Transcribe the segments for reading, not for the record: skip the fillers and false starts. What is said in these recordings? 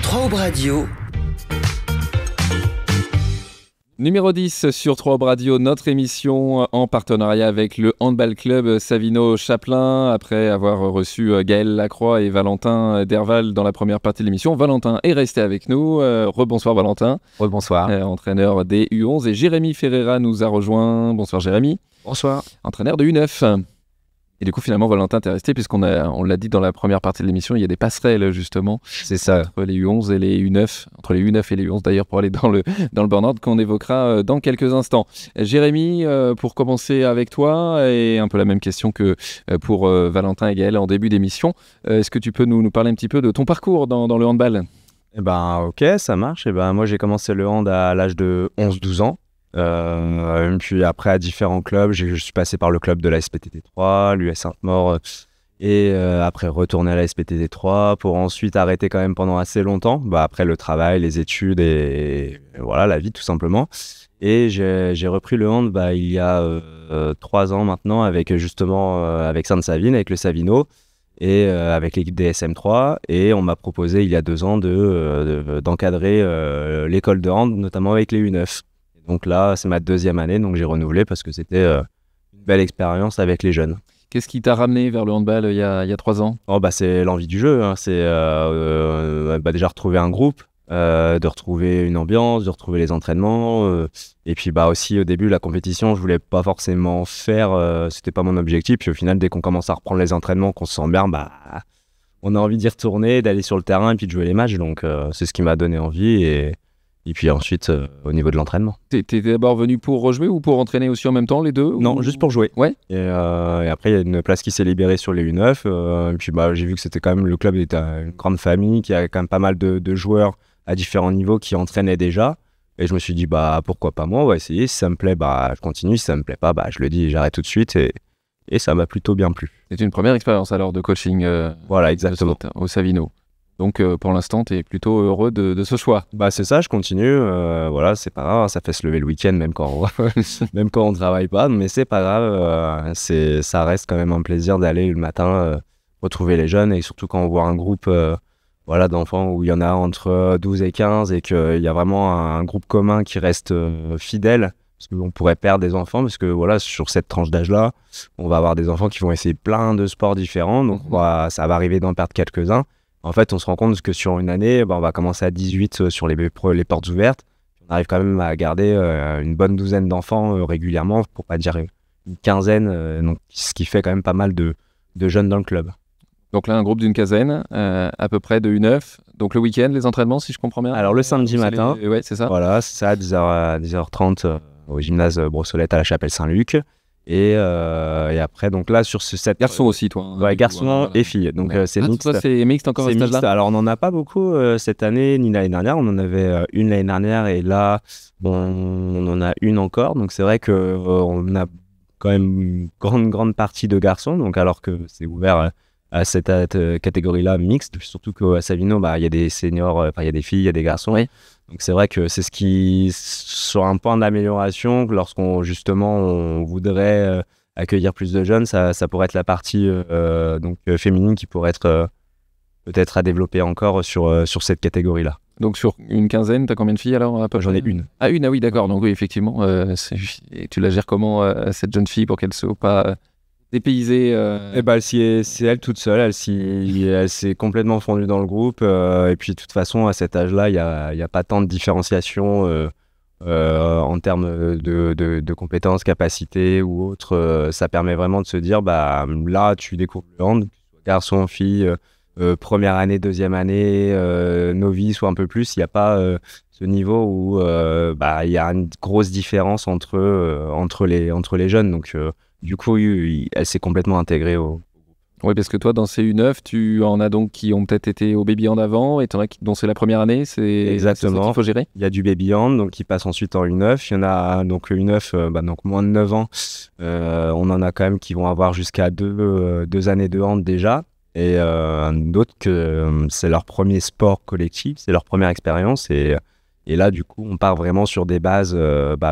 3 Aubes Radio. Numéro 10 sur 3 Aubes Radio, notre émission en partenariat avec le Handball Club Savino-Chapelain. Après avoir reçu Gaël Lacroix et Valentin Derval dans la première partie de l'émission, Valentin est resté avec nous. Rebonsoir Valentin. Rebonsoir. Entraîneur des U11, et Jérémy Ferreira nous a rejoint. Bonsoir Jérémy. Bonsoir. Entraîneur de U9. Et du coup, finalement, Valentin, t'es resté, puisqu'on l'a dit dans la première partie de l'émission, il y a des passerelles, justement. C'est ça. Entre les U11 et les U9, entre les U9 et les U11, d'ailleurs, pour aller dans le burn-out qu'on évoquera dans quelques instants. Jérémy, pour commencer avec toi, et un peu la même question que pour Valentin et Gaël en début d'émission, est-ce que tu peux nous parler un petit peu de ton parcours dans le handball ? Ok, ça marche. Moi, j'ai commencé le hand à l'âge de 11-12 ans. Puis après à différents clubs, je suis passé par le club de la SPTT 3, l'US Sainte-Maure, et après retourner à la SPTT 3 pour ensuite arrêter quand même pendant assez longtemps, après le travail, les études et voilà, la vie tout simplement. Et j'ai repris le hand il y a 3 ans maintenant avec justement avec Sainte-Savine, avec le Savino et avec l'équipe des SM3, et on m'a proposé il y a 2 ans d'encadrer l'école de hand, notamment avec les U9. Donc là, c'est ma 2e année, donc j'ai renouvelé parce que c'était une belle expérience avec les jeunes. Qu'est-ce qui t'a ramené vers le handball il y a 3 ans ? C'est l'envie du jeu, hein. C'est déjà retrouver un groupe, de retrouver une ambiance, de retrouver les entraînements. Et puis aussi au début, la compétition, je voulais pas forcément faire, c'était pas mon objectif. Puis au final, dès qu'on commence à reprendre les entraînements, qu'on se sent bien, on a envie d'y retourner, d'aller sur le terrain et puis de jouer les matchs. Donc c'est ce qui m'a donné envie. Et puis ensuite, au niveau de l'entraînement. T'es d'abord venu pour rejouer ou pour entraîner aussi en même temps, les deux ? Non, juste pour jouer. Ouais. Et après, il y a une place qui s'est libérée sur les U9. Et puis j'ai vu que c'était quand même, le club était une grande famille, qui a quand même pas mal de joueurs à différents niveaux qui entraînaient déjà. Et je me suis dit, pourquoi pas moi, on va essayer. Si ça me plaît, je continue. Si ça me plaît pas, je le dis, j'arrête tout de suite. Et ça m'a plutôt bien plu. C'est une première expérience alors de coaching voilà, exactement. Au Savino. Donc pour l'instant, tu es plutôt heureux de ce choix. C'est ça, je continue. Voilà, c'est pas grave, ça fait se lever le week-end même quand on travaille pas, mais c'est pas grave. Ça reste quand même un plaisir d'aller le matin retrouver les jeunes, et surtout quand on voit un groupe d'enfants où il y en a entre 12 et 15 et qu'il y a vraiment un groupe commun qui reste fidèle. Parce qu'on pourrait perdre des enfants, parce que sur cette tranche d'âge-là, on va avoir des enfants qui vont essayer plein de sports différents, donc ça va arriver d'en perdre quelques-uns. En fait, on se rend compte que sur une année, on va commencer à 18 sur les portes ouvertes. On arrive quand même à garder une bonne douzaine d'enfants régulièrement, pour pas dire une quinzaine, donc, ce qui fait quand même pas mal de jeunes dans le club. Donc là, un groupe d'une quinzaine, à peu près de U9. Donc le week-end, les entraînements, si je comprends bien. Alors le samedi matin, ouais, c'est ça. Voilà, c'est ça, 10h30 au gymnase Brossolette à la Chapelle Saint-Luc. Et après, donc là, sur cette... Garçon aussi, toi. Ouais, garçon et filles. Donc c'est mixte. Toi, c'est mixte encore à cet âge-là. Alors on n'en a pas beaucoup cette année, ni l'année dernière. On en avait une l'année dernière, et là, on en a une encore. Donc c'est vrai qu'on a quand même une grande partie de garçons. Donc alors que c'est ouvert à cette catégorie-là mixte. Surtout qu'à Savino, il y a des seniors, il y a des filles, il y a des garçons. Oui. Donc c'est vrai que c'est ce qui, sur un point d'amélioration, lorsqu'on justement on voudrait accueillir plus de jeunes, ça pourrait être la partie féminine qui pourrait être peut-être à développer encore sur cette catégorie-là. Donc sur une quinzaine, t'as combien de filles alors ? J'en ai une. Ah, une, ah oui, d'accord. Donc oui, effectivement, et tu la gères comment cette jeune fille pour qu'elle ne soit pas dépaysée C'est elle toute seule, elle s'est complètement fondue dans le groupe, et puis de toute façon à cet âge-là il y a pas tant de différenciation en termes de compétences, capacités ou autres. Ça permet vraiment de se dire là tu découvres le hand, garçon, fille, première année, deuxième année, novice ou un peu plus, il n'y a pas ce niveau où il y a une grosse différence entre les jeunes, donc du coup, elle s'est complètement intégrée au... Oui, parce que toi, dans ces U9, tu en as donc qui ont peut-être été au baby hand avant, et tu en as dont c'est la première année, Exactement. C'est ça qu'il faut gérer. Il y a du baby hand, donc qui passe ensuite en U9. Il y en a donc U9, donc moins de 9 ans. On en a quand même qui vont avoir jusqu'à 2 années de hand déjà. Et d'autres que c'est leur premier sport collectif, c'est leur première expérience. Et là, du coup, on part vraiment sur des bases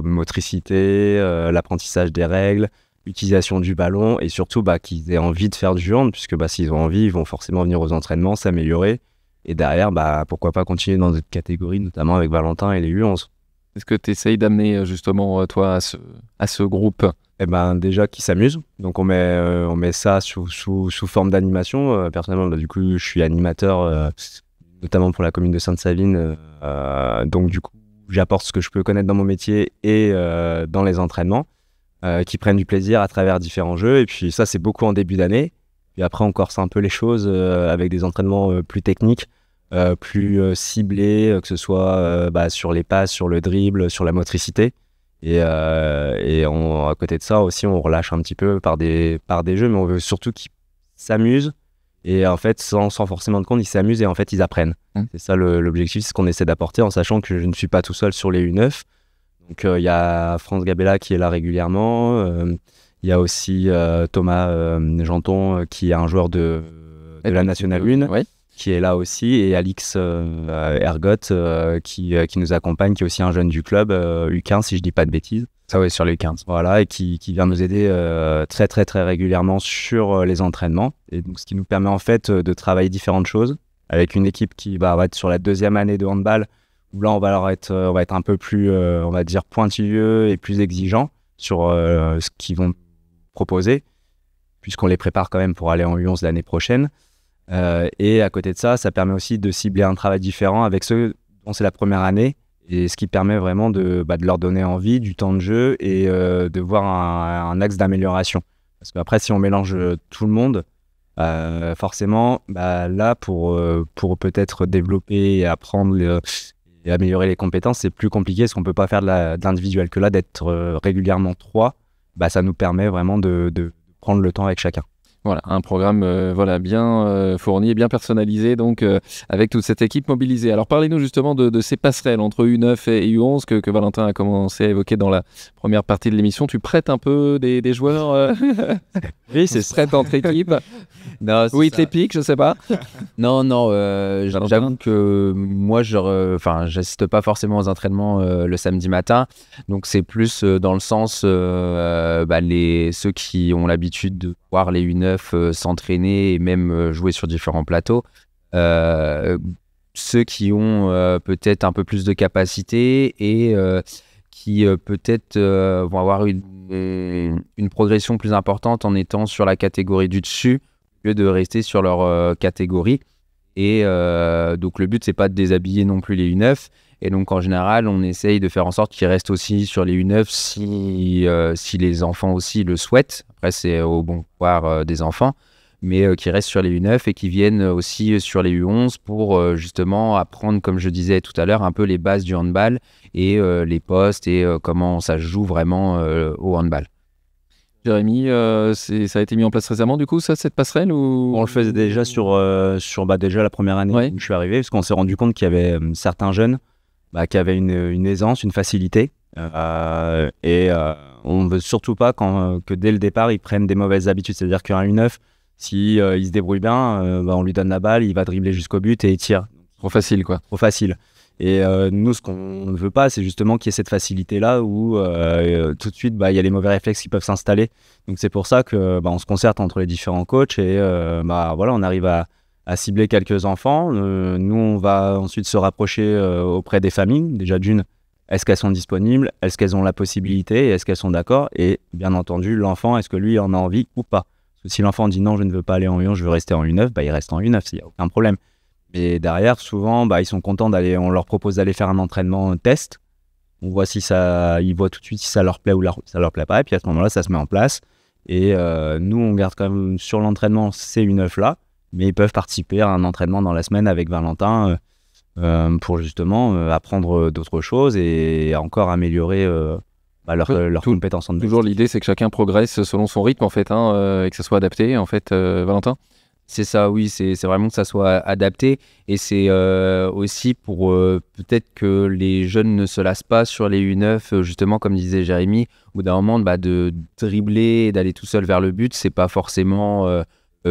motricité, l'apprentissage des règles, utilisation du ballon, et surtout qu'ils aient envie de faire du hand, puisque s'ils ont envie, ils vont forcément venir aux entraînements, s'améliorer. Et derrière, pourquoi pas continuer dans d'autres catégories, notamment avec Valentin et les U11. Est-ce que tu essayes d'amener justement toi à ce groupe? Déjà qui s'amusent. Donc on met ça sous forme d'animation. Personnellement, du coup, je suis animateur, notamment pour la commune de Sainte-Savine. Donc du coup, j'apporte ce que je peux connaître dans mon métier et dans les entraînements, qui prennent du plaisir à travers différents jeux. Et puis ça, c'est beaucoup en début d'année. Puis après, on corse un peu les choses avec des entraînements plus techniques, plus ciblés, que ce soit sur les passes, sur le dribble, sur la motricité. Et à côté de ça aussi, on relâche un petit peu par des jeux, mais on veut surtout qu'ils s'amusent. Et en fait, sans forcément de compte, ils s'amusent et en fait, ils apprennent. C'est ça l'objectif, c'est ce qu'on essaie d'apporter, en sachant que je ne suis pas tout seul sur les U9. Donc, il y a France Gabella qui est là régulièrement. Il y a aussi Thomas Janton, qui est un joueur de la Nationale 1, ouais. qui est là aussi. Et Alix Ergot, qui nous accompagne, qui est aussi un jeune du club, U15, si je ne dis pas de bêtises. Ça, oui, sur les 15. Voilà, et qui vient nous aider très, très, très régulièrement sur les entraînements. Et donc, ce qui nous permet en fait de travailler différentes choses avec une équipe qui va être sur la 2e année de handball, où là, on va être un peu plus, on va dire, pointilleux et plus exigeant sur ce qu'ils vont proposer, puisqu'on les prépare quand même pour aller en U11 l'année prochaine. Et à côté de ça, ça permet aussi de cibler un travail différent avec ceux dont c'est la première année, et ce qui permet vraiment de leur donner envie, du temps de jeu et de voir un axe d'amélioration. Parce qu'après, si on mélange tout le monde, forcément, là, pour peut-être développer et apprendre et améliorer les compétences, c'est plus compliqué parce qu'on ne peut pas faire de l'individuel. Que là, d'être régulièrement 3, ça nous permet vraiment de prendre le temps avec chacun. Voilà, un programme bien fourni et bien personnalisé, donc avec toute cette équipe mobilisée. Alors parlez-nous justement de ces passerelles entre U9 et U11 que Valentin a commencé à évoquer dans la première partie de l'émission. Tu prêtes un peu des joueurs Oui, c'est prêtes entre équipes. Non, Oui, te les piques, je sais pas. Non, j'avoue que moi, j'assiste pas forcément aux entraînements le samedi matin. Donc, c'est plus dans le sens, ceux qui ont l'habitude de voir les U9 s'entraîner et même jouer sur différents plateaux. Ceux qui ont peut-être un peu plus de capacité et qui peut-être vont avoir une progression plus importante en étant sur la catégorie du dessus, au lieu de rester sur leur catégorie. Et donc le but, c'est pas de déshabiller non plus les U9. Et donc en général, on essaye de faire en sorte qu'ils restent aussi sur les U9 si les enfants aussi le souhaitent. Après, c'est au bon pouvoir des enfants, mais qui restent sur les U9 et qui viennent aussi sur les U11 pour justement apprendre, comme je disais tout à l'heure, un peu les bases du handball et les postes et comment ça se joue vraiment au handball. Jérémy, ça a été mis en place récemment, du coup, cette passerelle ou... On le faisait déjà sur déjà la première année où je suis arrivé, parce qu'on s'est rendu compte qu'il y avait certains jeunes qui avaient une aisance, une facilité. Et on ne veut surtout pas que dès le départ, ils prennent des mauvaises habitudes. C'est-à-dire qu'un U9, si il se débrouille bien, on lui donne la balle, il va dribbler jusqu'au but et il tire. Trop facile, quoi. Trop facile. Et nous, ce qu'on ne veut pas, c'est justement qu'il y ait cette facilité-là où tout de suite, il y a les mauvais réflexes qui peuvent s'installer. Donc c'est pour ça que on se concerte entre les différents coachs et on arrive à cibler quelques enfants. Nous, on va ensuite se rapprocher auprès des familles. Déjà d'une, est-ce qu'elles sont disponibles? Est-ce qu'elles ont la possibilité? Est-ce qu'elles sont d'accord? Et bien entendu, l'enfant, est-ce que lui en a envie ou pas? Parce que si l'enfant dit non, je ne veux pas aller en U11, je veux rester en U9, il reste en U9, il n'y a aucun problème. Et derrière, souvent, ils sont contents on leur propose d'aller faire un entraînement test. On voit ils voient tout de suite si ça leur plaît ou ça leur plaît pas. Et puis à ce moment-là, ça se met en place. Et nous, on garde quand même sur l'entraînement ces U9-là, mais ils peuvent participer à un entraînement dans la semaine avec Valentin pour justement apprendre d'autres choses et encore améliorer leurs compétences en handball. Toujours l'idée, c'est que chacun progresse selon son rythme, en fait, et que ça soit adapté, en fait, Valentin. C'est ça, oui, c'est vraiment que ça soit adapté et c'est aussi pour peut-être que les jeunes ne se lassent pas sur les U9, justement comme disait Jérémy, au bout d'un moment de dribbler et d'aller tout seul vers le but, c'est pas forcément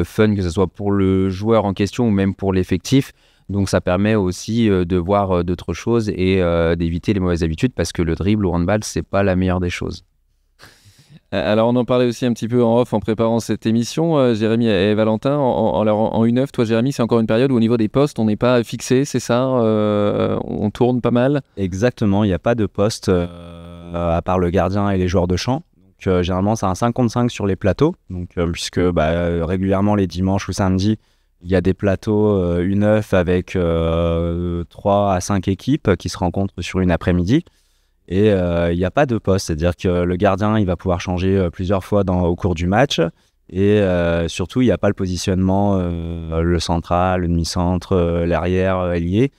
fun, que ce soit pour le joueur en question ou même pour l'effectif. Donc ça permet aussi de voir d'autres choses et d'éviter les mauvaises habitudes parce que le dribble au handball, c'est pas la meilleure des choses. Alors, on en parlait aussi un petit peu en off en préparant cette émission, Jérémy et Valentin. En U9, toi, Jérémy, c'est encore une période où au niveau des postes, on n'est pas fixé, c'est ça on tourne pas mal. Exactement, il n'y a pas de poste à part le gardien et les joueurs de champ. Donc, généralement, c'est un 5 contre 5 sur les plateaux. Donc, puisque régulièrement, les dimanches ou samedis, il y a des plateaux U9 avec 3 à 5 équipes qui se rencontrent sur une après-midi. Et il n'y a pas de poste, c'est-à-dire que le gardien il va pouvoir changer plusieurs fois au cours du match. Et surtout, il n'y a pas le positionnement, le central, le demi-centre, l'arrière, ailier.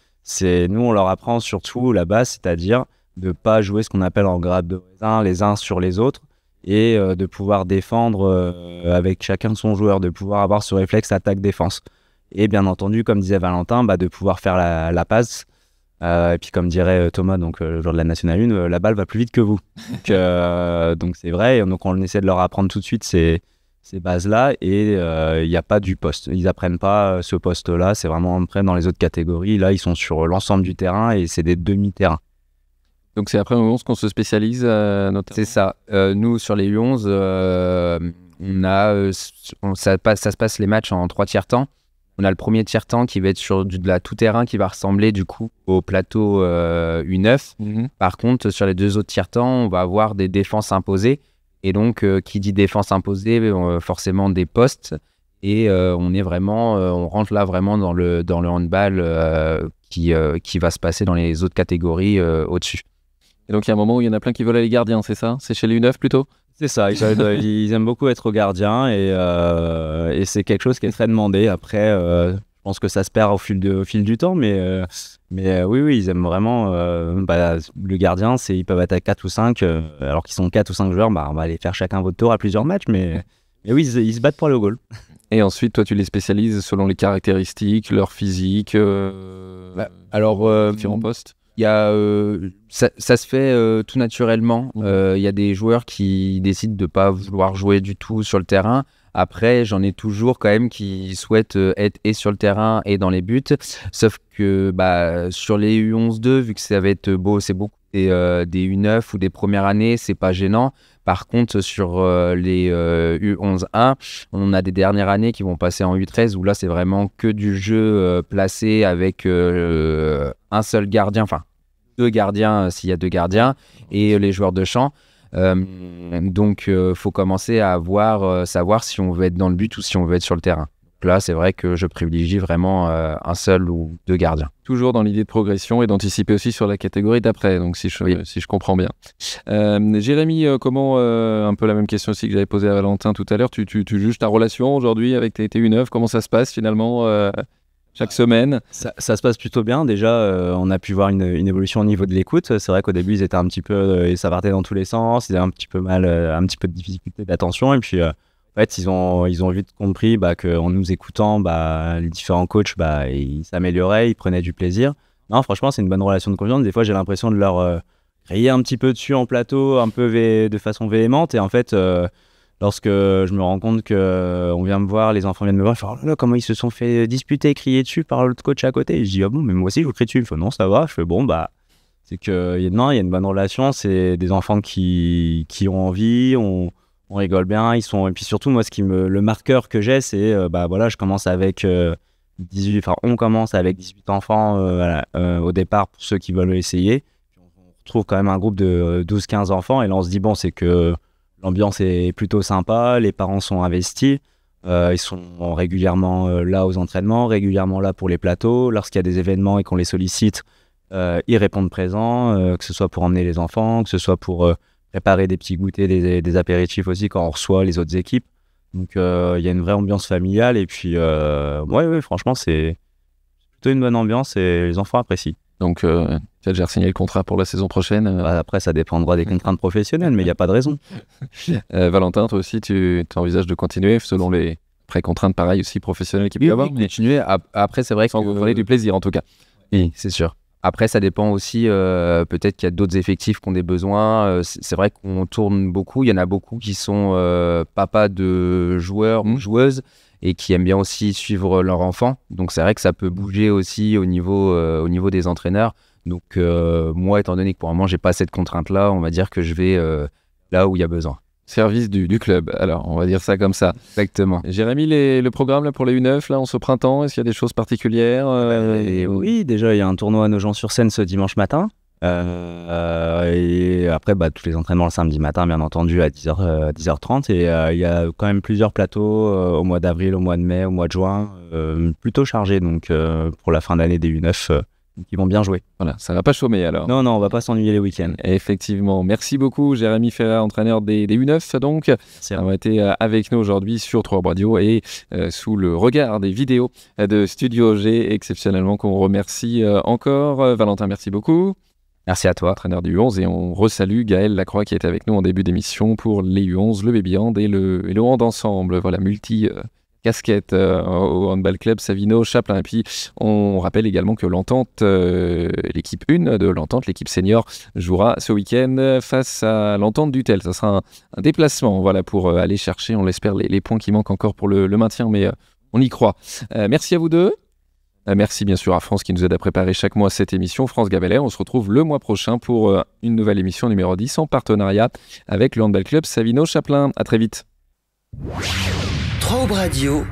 Nous, on leur apprend surtout la base, c'est-à-dire de ne pas jouer ce qu'on appelle en grade de raisin, les uns sur les autres, et de pouvoir défendre avec chacun de son joueur, de pouvoir avoir ce réflexe attaque-défense. Et bien entendu, comme disait Valentin, de pouvoir faire la passe. Et puis comme dirait Thomas, donc le joueur de la Nationale 1, la balle va plus vite que vous. Donc c'est vrai, donc on essaie de leur apprendre tout de suite ces bases-là, et il n'y a pas du poste. Ils n'apprennent pas ce poste-là, c'est vraiment après dans les autres catégories. Là, ils sont sur l'ensemble du terrain et c'est des demi-terrains. Donc c'est après au 11 qu'on se spécialise notamment. C'est ça. Nous, sur les U11, ça se passe les matchs en 3 tiers-temps. On a le premier tiers-temps qui va être sur de la tout-terrain qui va ressembler du coup au plateau U9. Par contre, sur les 2 autres tiers-temps, on va avoir des défenses imposées. Et donc, qui dit défense imposée, forcément des postes. Et on rentre là vraiment dans le handball qui va se passer dans les autres catégories au-dessus. Et donc, il y a un moment où il y en a plein qui veulent aller gardien, c'est ça? C'est chez les U9 plutôt? C'est ça, ils aiment beaucoup être gardiens et c'est quelque chose qui est très demandé. Après, je pense que ça se perd au fil du temps, mais oui, ils aiment vraiment le gardien. Ils peuvent être à 4 ou 5, alors qu'ils sont 4 ou 5 joueurs, on va aller faire chacun votre tour à plusieurs matchs, mais oui, ils se battent pour aller au goal. Et ensuite, toi, tu les spécialises selon les caractéristiques, leur physique, différents postes? Il y a, ça se fait tout naturellement. Il y a des joueurs qui décident de ne pas vouloir jouer du tout sur le terrain. Après, j'en ai toujours quand même qui souhaitent être et sur le terrain et dans les buts. Sauf que sur les U11-2, vu que ça va être beau, c'est beaucoup des U9 ou des premières années, c'est pas gênant. Par contre, sur les U11-1, on a des dernières années qui vont passer en U13 où là, c'est vraiment que du jeu placé avec un seul gardien, enfin 2 gardiens s'il y a 2 gardiens, et les joueurs de champ. Donc, faut commencer à savoir si on veut être dans le but ou si on veut être sur le terrain. Donc là, c'est vrai que je privilégie vraiment un seul ou 2 gardiens. Toujours dans l'idée de progression et d'anticiper aussi sur la catégorie d'après, donc si je comprends bien. Jérémy, comment, un peu la même question aussi que j'avais posée à Valentin tout à l'heure, tu juges ta relation aujourd'hui avec tes U9, comment ça se passe finalement chaque semaine? Ça se passe plutôt bien. Déjà, on a pu voir une évolution au niveau de l'écoute. C'est vrai qu'au début, ils étaient un petit peu, et ça partait dans tous les sens. Ils avaient un petit peu mal, un petit peu de difficulté d'attention. Et puis, en fait, ils ont vite compris qu'en nous écoutant, les différents coachs, ils s'amélioraient, ils prenaient du plaisir. Non, franchement, c'est une bonne relation de confiance. Des fois, j'ai l'impression de leur crier un petit peu dessus en plateau, un peu de façon véhémente. Et en fait, lorsque je me rends compte qu'on vient me voir, les enfants viennent me voir, ils font « Oh là là, comment ils se sont fait disputer, crier dessus par l'autre coach à côté ?» Et je dis « Ah bon, mais moi aussi, je vous crie dessus. » Ils font « Non, ça va. » Je fais « Bon, c'est qu'il y a une bonne relation. C'est des enfants qui ont envie, on rigole bien. Et puis surtout, moi, le marqueur que j'ai, c'est je commence avec 18, enfin, on commence avec 18 enfants au départ pour ceux qui veulent essayer. On retrouve quand même un groupe de 12-15 enfants. Et là, on se dit « Bon, c'est que l'ambiance est plutôt sympa, les parents sont investis, ils sont régulièrement là aux entraînements, régulièrement là pour les plateaux. Lorsqu'il y a des événements et qu'on les sollicite, ils répondent présents, que ce soit pour emmener les enfants, que ce soit pour préparer des petits goûters, des apéritifs aussi quand on reçoit les autres équipes. Donc il y a une vraie ambiance familiale et puis ouais, franchement c'est plutôt une bonne ambiance et les enfants apprécient. Donc, tu as déjà signé le contrat pour la saison prochaine Après, ça dépendra des contraintes professionnelles, mais il n'y a pas de raison. Valentin, toi aussi, tu envisages de continuer selon les contraintes pareilles aussi professionnelles qu'il peut y avoir. Continuer. Après, c'est vrai que vous prenez du plaisir en tout cas. Oui, c'est sûr. Après, ça dépend aussi, peut-être qu'il y a d'autres effectifs qui ont des besoins. C'est vrai qu'on tourne beaucoup. Il y en a beaucoup qui sont papas de joueurs ou joueuses et qui aiment bien aussi suivre leur enfant. Donc, c'est vrai que ça peut bouger aussi au niveau des entraîneurs. Donc, moi, étant donné que pour le moment, je n'ai pas cette contrainte-là, on va dire que je vais là où il y a besoin. service du club. Alors, on va dire ça comme ça. Exactement. Jérémy, le programme là, pour les U9, là, en ce printemps, est-ce qu'il y a des choses particulières Oui, déjà, il y a un tournoi à Nogent-sur-Seine ce dimanche matin. Et après, tous les entraînements le samedi matin, bien entendu, à 10h30. Et il y a quand même plusieurs plateaux au mois d'avril, au mois de mai, au mois de juin, plutôt chargés donc, pour la fin d'année des U9 qui vont bien jouer. Voilà, ça va pas chômer alors. Non, on va pas s'ennuyer les week-ends. Effectivement. Merci beaucoup, Jérémy Ferrat, entraîneur des U9, donc, d'avoir été avec nous aujourd'hui sur 3 Radio et sous le regard des vidéos de Studio G, exceptionnellement, qu'on remercie encore. Valentin, merci beaucoup. Merci à toi. Entraîneur du U11, et on resalue Gaël Lacroix qui était avec nous en début d'émission pour les U11, le baby hand et le hand ensemble. Voilà, casquette au handball club Savino Chaplin. Et puis on rappelle également que l'Entente, l'équipe 1 de l'Entente, l'équipe senior, jouera ce week-end face à l'Entente d'Utel. Ça sera un déplacement, voilà, pour aller chercher, on l'espère, les points qui manquent encore pour le maintien, mais on y croit. Merci à vous deux. Merci bien sûr à France qui nous aide à préparer chaque mois cette émission. France Gabelais, on se retrouve le mois prochain pour une nouvelle émission numéro 10 en partenariat avec le handball club Savino Chaplin. À très vite. 3 Radio